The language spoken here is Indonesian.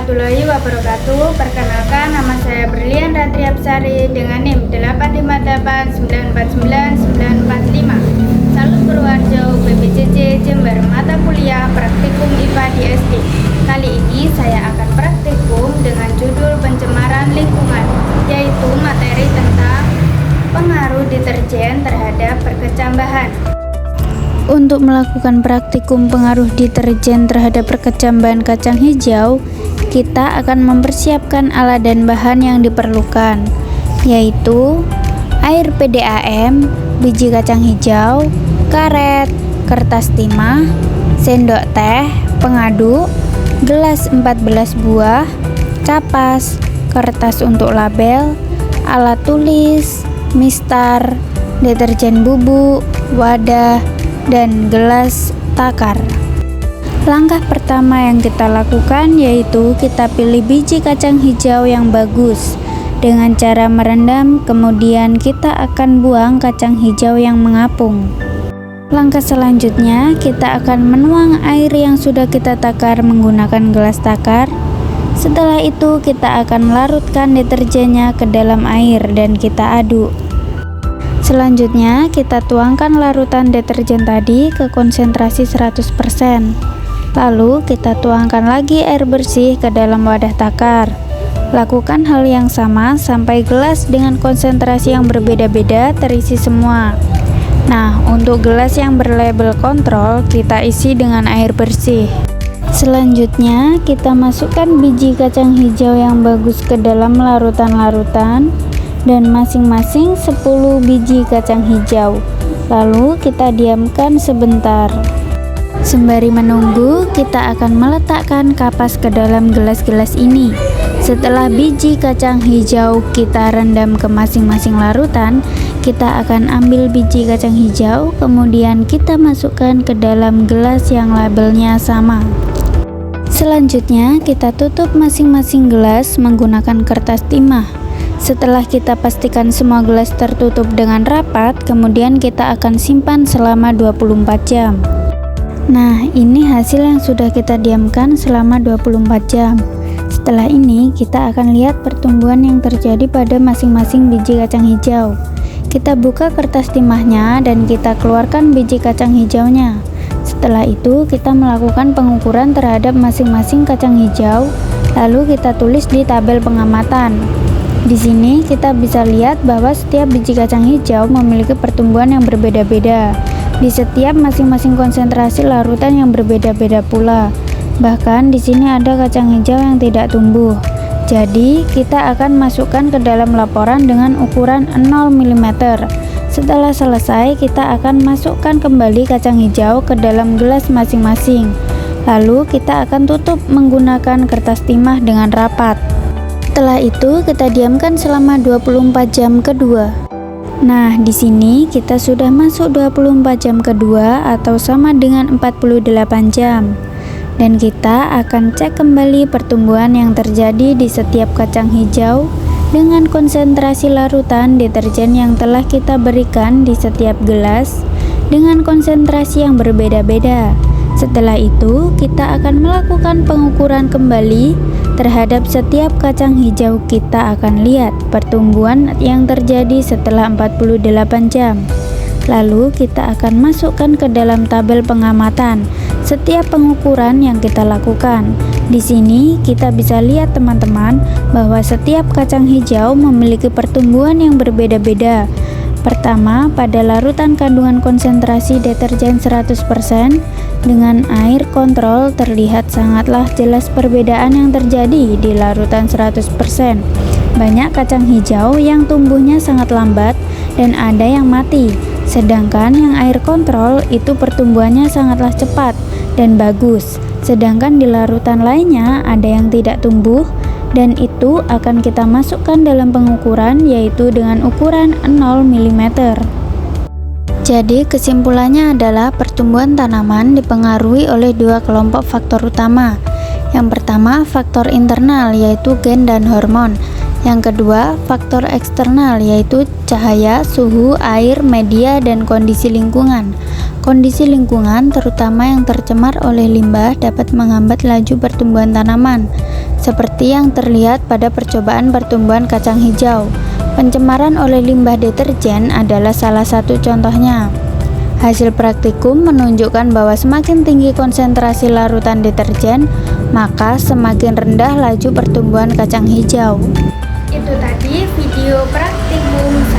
warahmatullahi wabarakatuh. Perkenalkan, nama saya Berlian Ratri Absari dengan NIM 858949945. Salut Purworejo, BPJJ Jember, mata kuliah praktikum IPA di SD. Kali ini saya akan praktikum dengan judul pencemaran lingkungan, yaitu materi tentang pengaruh deterjen terhadap perkecambahan. Untuk melakukan praktikum pengaruh deterjen terhadap perkecambahan kacang hijau, kita akan mempersiapkan alat dan bahan yang diperlukan, yaitu air PDAM, biji kacang hijau, karet, kertas timah, sendok teh, pengaduk, gelas 14 buah, kapas, kertas untuk label, alat tulis, mistar, deterjen bubuk, wadah, dan gelas takar. Langkah pertama yang kita lakukan yaitu kita pilih biji kacang hijau yang bagus dengan cara merendam, kemudian kita akan buang kacang hijau yang mengapung. Langkah selanjutnya kita akan menuang air yang sudah kita takar menggunakan gelas takar. Setelah itu kita akan melarutkan deterjennya ke dalam air dan kita aduk. Selanjutnya, kita tuangkan larutan deterjen tadi ke konsentrasi 100%. Lalu, kita tuangkan lagi air bersih ke dalam wadah takar. Lakukan hal yang sama sampai gelas dengan konsentrasi yang berbeda-beda terisi semua. Nah, untuk gelas yang berlabel kontrol, kita isi dengan air bersih. Selanjutnya, kita masukkan biji kacang hijau yang bagus ke dalam larutan-larutan dan masing-masing 10 biji kacang hijau. Lalu kita diamkan sebentar. Sembari menunggu, kita akan meletakkan kapas ke dalam gelas-gelas ini. Setelah biji kacang hijau kita rendam ke masing-masing larutan, kita akan ambil biji kacang hijau, kemudian kita masukkan ke dalam gelas yang labelnya sama. Selanjutnya, kita tutup masing-masing gelas menggunakan kertas timah. Setelah kita pastikan semua gelas tertutup dengan rapat, kemudian kita akan simpan selama 24 jam. Nah, ini hasil yang sudah kita diamkan selama 24 jam. Setelah ini, kita akan lihat pertumbuhan yang terjadi pada masing-masing biji kacang hijau. Kita buka kertas timahnya dan kita keluarkan biji kacang hijaunya. Setelah itu, kita melakukan pengukuran terhadap masing-masing kacang hijau, lalu kita tulis di tabel pengamatan. Di sini kita bisa lihat bahwa setiap biji kacang hijau memiliki pertumbuhan yang berbeda-beda. Di setiap masing-masing konsentrasi larutan yang berbeda-beda pula. Bahkan di sini ada kacang hijau yang tidak tumbuh. Jadi, kita akan masukkan ke dalam laporan dengan ukuran 0 mm. Setelah selesai, kita akan masukkan kembali kacang hijau ke dalam gelas masing-masing. Lalu, kita akan tutup menggunakan kertas timah dengan rapat. Setelah itu, kita diamkan selama 24 jam kedua. Nah, di sini kita sudah masuk 24 jam kedua atau sama dengan 48 jam. Dan kita akan cek kembali pertumbuhan yang terjadi di setiap kacang hijau dengan konsentrasi larutan deterjen yang telah kita berikan di setiap gelas dengan konsentrasi yang berbeda-beda. Setelah itu, kita akan melakukan pengukuran kembali terhadap setiap kacang hijau. Kita akan lihat pertumbuhan yang terjadi setelah 48 jam. Lalu kita akan masukkan ke dalam tabel pengamatan setiap pengukuran yang kita lakukan. Di sini kita bisa lihat teman-teman bahwa setiap kacang hijau memiliki pertumbuhan yang berbeda-beda. Pertama, pada larutan kandungan konsentrasi deterjen 100% dengan air kontrol terlihat sangatlah jelas perbedaan yang terjadi di larutan 100%. Banyak kacang hijau yang tumbuhnya sangat lambat dan ada yang mati. Sedangkan yang air kontrol itu pertumbuhannya sangatlah cepat dan bagus. Sedangkan di larutan lainnya ada yang tidak tumbuh, dan itu akan kita masukkan dalam pengukuran yaitu dengan ukuran 0 mm. Jadi kesimpulannya adalah pertumbuhan tanaman dipengaruhi oleh dua kelompok faktor utama. Yang pertama, faktor internal yaitu gen dan hormon. Yang kedua, faktor eksternal yaitu cahaya, suhu, air, media, dan kondisi lingkungan. Kondisi lingkungan terutama yang tercemar oleh limbah dapat menghambat laju pertumbuhan tanaman. seperti yang terlihat pada percobaan pertumbuhan kacang hijau. Pencemaran oleh limbah deterjen adalah salah satu contohnya. Hasil praktikum menunjukkan bahwa semakin tinggi konsentrasi larutan deterjen, maka semakin rendah laju pertumbuhan kacang hijau. Itu tadi video praktikum